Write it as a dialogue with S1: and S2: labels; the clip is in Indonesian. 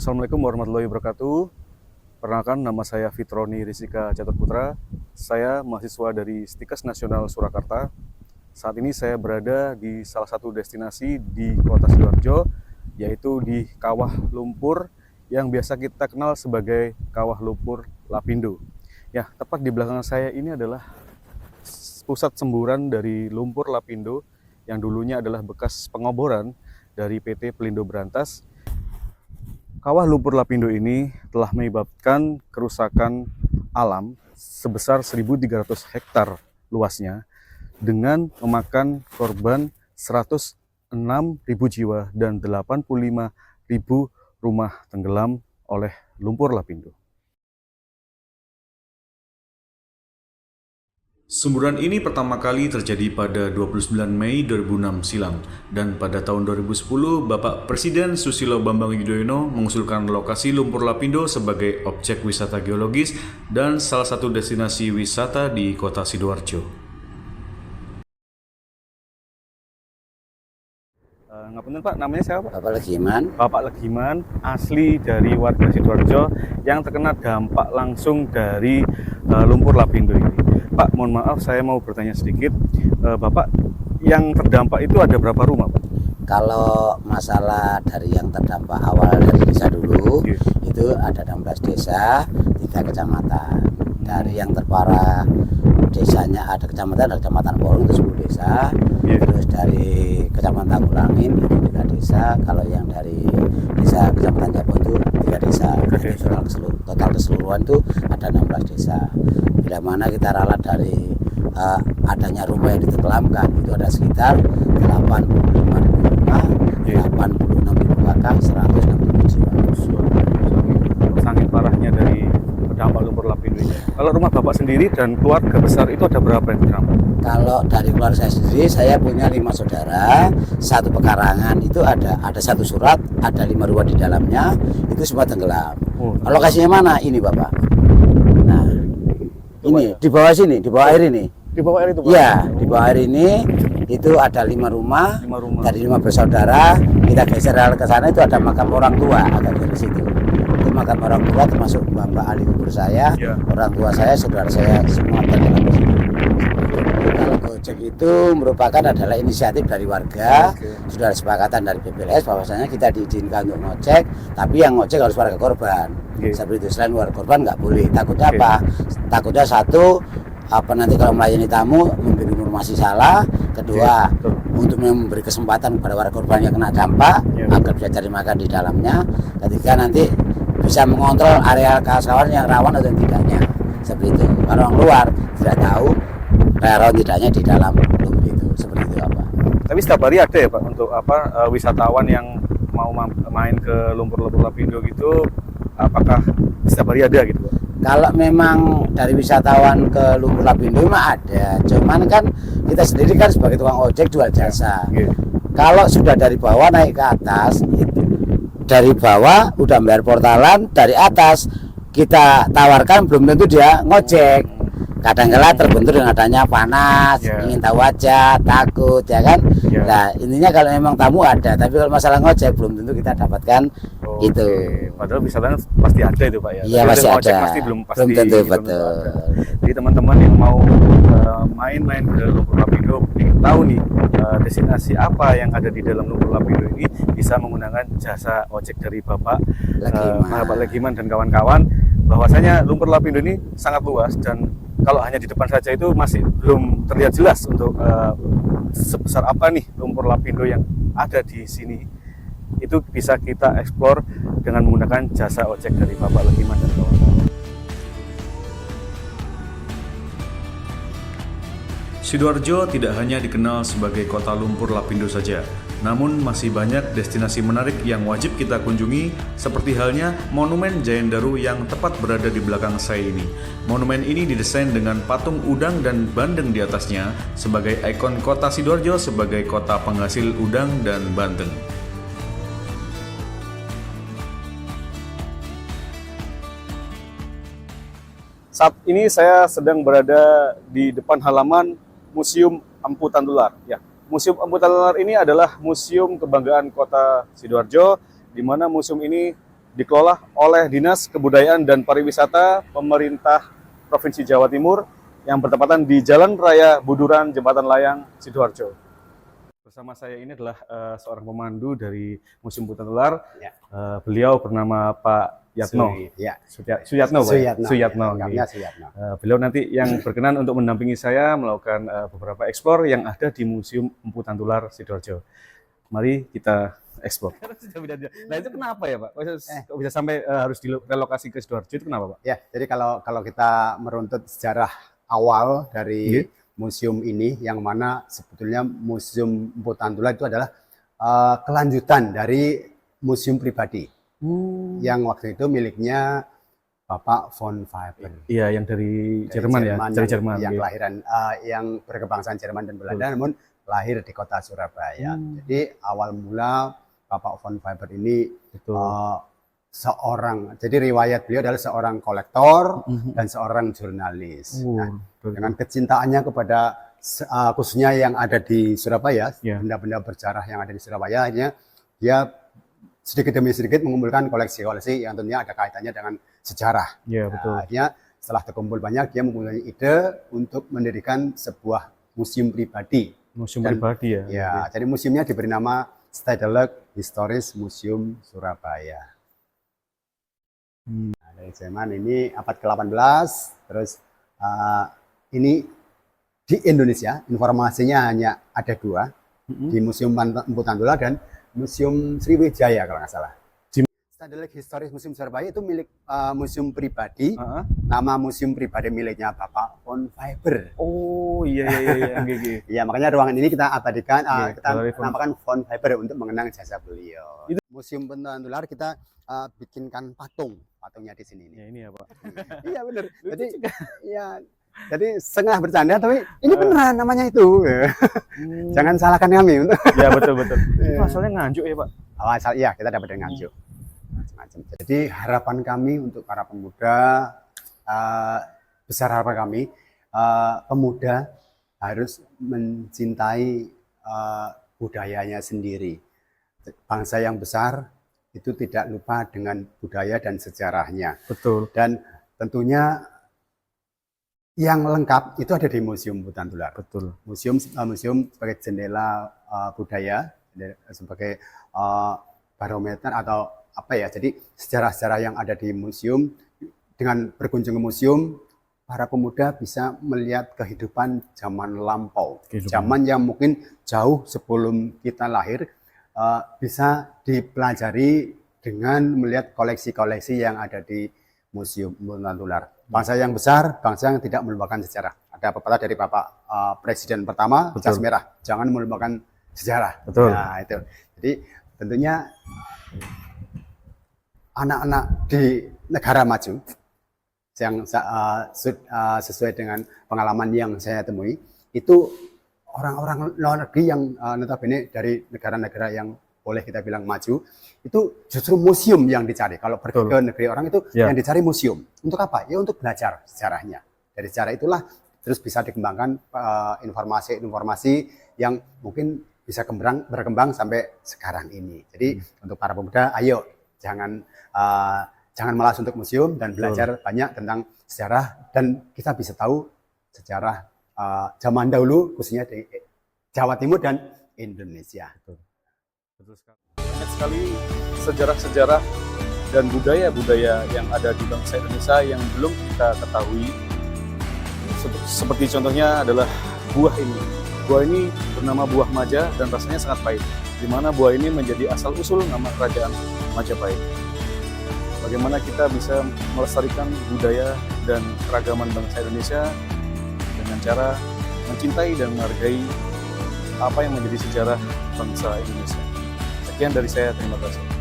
S1: Assalamualaikum warahmatullahi wabarakatuh. Perkenalkan, nama saya Fitroni Rizika Catur Putra. Saya mahasiswa dari Stikes Nasional Surakarta. Saat ini saya berada di salah satu destinasi di Kota Sidoarjo, yaitu di Kawah Lumpur yang biasa kita kenal sebagai Kawah Lumpur Lapindo. Ya, tepat di belakang saya ini adalah pusat semburan dari lumpur Lapindo yang dulunya adalah bekas pengoboran dari PT Pelindo Brantas. Kawah lumpur Lapindo ini telah menyebabkan kerusakan alam sebesar 1.300 hektar luasnya dengan memakan korban 106.000 jiwa dan 85.000 rumah tenggelam oleh lumpur Lapindo. Semburan ini pertama kali terjadi pada 29 Mei 2006 silam, dan pada tahun 2010 Bapak Presiden Susilo Bambang Yudhoyono mengusulkan lokasi lumpur Lapindo sebagai objek wisata geologis dan salah satu destinasi wisata di Kota Sidoarjo. Ngapunten Pak, namanya siapa Pak?
S2: Bapak Legiman.
S1: Bapak Legiman, asli dari warga Sidoarjo yang terkena dampak langsung dari lumpur Lapindo ini. Pak, mohon maaf saya mau bertanya sedikit. Bapak, yang terdampak itu ada berapa rumah Pak?
S2: Kalau masalah dari yang terdampak awal dari desa dulu, itu ada 16 desa, 3 kecamatan. Dari yang terparah desanya ada kecamatan Polong itu 10 desa. Terus dari kecamatan Ulangin itu 3 desa. Kalau yang dari desa kecamatan Jabon itu 3 desa. Jadi total keseluruhan itu ada 16 desa. Bila mana kita ralat dari adanya rumah yang ditenggelamkan itu ada sekitar 85.000 rumah, 86.000 kakak, 160.000 jiwa.
S1: Sangat parahnya dari dampak lumpur Lapindo ini. Kalau rumah Bapak sendiri dan keluarga besar itu ada berapa yang terdampak?
S2: Kalau dari keluarga saya sendiri, saya punya 5 saudara, 1 pekarangan itu ada 1 surat, ada 5 rumah di dalamnya, itu semua tenggelam. Lokasinya mana? Ini Bapak. Nah, ini di bawah sini, di bawah air ini.
S1: Di bawah air itu Pak?
S2: Iya, di bawah air ini itu ada 5 rumah. Dari 5 bersaudara, kita geser ke sana itu ada makam orang tua, agak dari situ. Itu makam orang tua termasuk Bapak Ali kubur saya, orang tua saya, saudara saya semua tenggelam di situ. Kalau Gojek itu merupakan adalah inisiatif dari warga, sudah ada kesepakatan dari BPLS bahwasanya kita diizinkan untuk ngojek, tapi yang ngojek harus warga korban. Seperti itu, selain warga korban nggak boleh. Takutnya apa? Takutnya satu, nanti kalau melayani tamu memberi informasi salah. Kedua, untuk memberi kesempatan kepada warga korban yang kena dampak agar bisa cari makan di dalamnya. Ketiga, nanti bisa mengontrol area kawasan yang rawan atau tidaknya. Seperti itu. Kalau orang luar tidak tahu rawan tidaknya di dalam lumpur itu. Seperti itu apa.
S1: Tapi setiap hari ada ya Pak untuk wisatawan yang mau main ke lumpur-lumpur Lapindo gitu, apakah setiap hari ada gitu Pak?
S2: Kalau memang dari wisatawan ke lumpur Lapindo mah ada, cuman kan kita sendiri kan sebagai tukang ojek jual jasa. Kalau sudah dari bawah naik ke atas, dari bawah udah bayar portalan, dari atas kita tawarkan belum tentu dia ngojek. Kadang-kala terbentur dengan adanya panas, ingin tahu aja, takut ya kan. Nah intinya kalau memang tamu ada, tapi kalau masalah ngojek belum tentu kita dapatkan itu.
S1: Padahal wisatanya pasti ada itu Pak ya.
S2: Iya pasti ada.
S1: Pasti belum
S2: tentu betul.
S1: Jadi teman-teman yang mau main-main ke lumpur Lapindo, ingin tahu nih destinasi apa yang ada di dalam lumpur Lapindo ini, bisa menggunakan jasa ojek dari Bapak Legiman dan kawan-kawan. Bahwasanya lumpur Lapindo ini sangat luas, dan kalau hanya di depan saja itu masih belum terlihat jelas untuk sebesar apa nih lumpur Lapindo yang ada di sini. Itu bisa kita eksplor dengan menggunakan jasa ojek dari Bapak Legiman dan kawan-kawan. Sidoarjo tidak hanya dikenal sebagai kota lumpur Lapindo saja, namun masih banyak destinasi menarik yang wajib kita kunjungi, seperti halnya Monumen Jayandaru yang tepat berada di belakang saya ini. Monumen ini didesain dengan patung udang dan bandeng di atasnya sebagai ikon kota Sidoarjo sebagai kota penghasil udang dan bandeng. Saat ini saya sedang berada di depan halaman Museum Empu Tantular. Ya, Museum Empu Tantular ini adalah museum kebanggaan Kota Sidoarjo, di mana museum ini dikelola oleh Dinas Kebudayaan dan Pariwisata Pemerintah Provinsi Jawa Timur yang bertepatan di Jalan Raya Buduran Jembatan Layang, Sidoarjo. Bersama saya ini adalah seorang pemandu dari Museum Hutan Tular.
S2: Ya.
S1: Beliau bernama Pak Yatno. Suyatno, Pak. Suyatno. Beliau nanti yang berkenan untuk mendampingi saya melakukan beberapa eksplor yang ada di Museum Emputan Tular Sidoarjo. Mari kita eksplor. Nah itu kenapa ya Pak? Kok bisa sampai harus direlokasi ke Sidoarjo itu kenapa Pak?
S3: Ya, jadi kalau kita meruntut sejarah awal dari museum ini, yang mana sebetulnya Museum Emputan Tular itu adalah kelanjutan dari museum pribadi yang waktu itu miliknya Bapak von Faber.
S1: Iya, yang dari Jerman ya, dari Jerman.
S3: Yang kelahiran, yang berkebangsaan Jerman dan Belanda, namun lahir di kota Surabaya. Jadi awal mula Bapak von Faber ini seorang, jadi riwayat beliau adalah seorang kolektor dan seorang jurnalis. Dengan kecintaannya kepada khususnya yang ada di Surabaya, benda-benda bersejarah yang ada di Surabaya, akhirnya dia sedikit demi sedikit mengumpulkan koleksi-koleksi yang tentunya ada kaitannya dengan sejarah. Akhirnya setelah terkumpul banyak, dia mempunyai ide untuk mendirikan sebuah museum pribadi.
S1: Museum pribadi ya?
S3: Ya, jadi museumnya diberi nama Stedelijk Historisch Museum Surabaya. Nah, dari zaman ini abad ke-18, terus ini di Indonesia informasinya hanya ada dua, di Museum Emputan Tular dan Museum Sriwijaya kalau nggak salah. Stedelijk Historisch Museum Surabaya itu milik museum pribadi, nama museum pribadi miliknya Bapak von Faber.
S1: Oh iya.
S3: Ya, makanya ruangan ini kita abadikan, kita namakan von Faber untuk mengenang jasa beliau. Museum Emputan Tular kita bikinkan patungnya di sini.
S1: Ya, ini ya Pak.
S3: Iya benar. Jadi setengah bercanda, tapi ini beneran namanya itu. Jangan salahkan kami.
S1: Ya betul. Itu asalnya Nganjuk ya Pak?
S3: Iya, kita dapat dari Nganjuk. Jadi harapan kami untuk para pemuda, besar harapan kami, pemuda harus mencintai budayanya sendiri. Bangsa yang besar itu tidak lupa dengan budaya dan sejarahnya.
S1: Betul.
S3: Dan tentunya yang lengkap itu ada di Museum Emputan Tular.
S1: Betul.
S3: Museum sebagai jendela budaya, sebagai barometer atau apa ya? Jadi sejarah-sejarah yang ada di museum, dengan berkunjung ke museum, para pemuda bisa melihat kehidupan zaman lampau, zaman yang mungkin jauh sebelum kita lahir, bisa dipelajari dengan melihat koleksi-koleksi yang ada di Museum Emputan Tular. Bangsa yang besar, bangsa yang tidak melupakan sejarah. Ada pepatah dari Bapak Presiden pertama, jas merah, jangan melupakan sejarah.
S1: Betul.
S3: Nah, itu. Jadi tentunya anak-anak di negara maju yang sesuai dengan pengalaman yang saya temui, itu orang-orang luar negeri yang notabene dari negara-negara yang boleh kita bilang maju, itu justru museum yang dicari. Kalau pergi ke negeri orang itu yang dicari museum. Untuk apa? Ya untuk belajar sejarahnya. Dari sejarah itulah terus bisa dikembangkan informasi-informasi yang mungkin bisa berkembang sampai sekarang ini. Jadi untuk para pemuda, ayo jangan malas untuk museum dan belajar banyak tentang sejarah, dan kita bisa tahu sejarah zaman dahulu khususnya di Jawa Timur dan Indonesia.
S1: Betul sekali. Banyak sekali sejarah-sejarah dan budaya-budaya yang ada di bangsa Indonesia yang belum kita ketahui. Seperti contohnya adalah buah ini. Buah ini bernama buah Maja dan rasanya sangat pahit. Di mana buah ini menjadi asal-usul nama kerajaan Majapahit. Bagaimana kita bisa melestarikan budaya dan keragaman bangsa Indonesia dengan cara mencintai dan menghargai apa yang menjadi sejarah bangsa Indonesia. Sekian dari saya, terima kasih.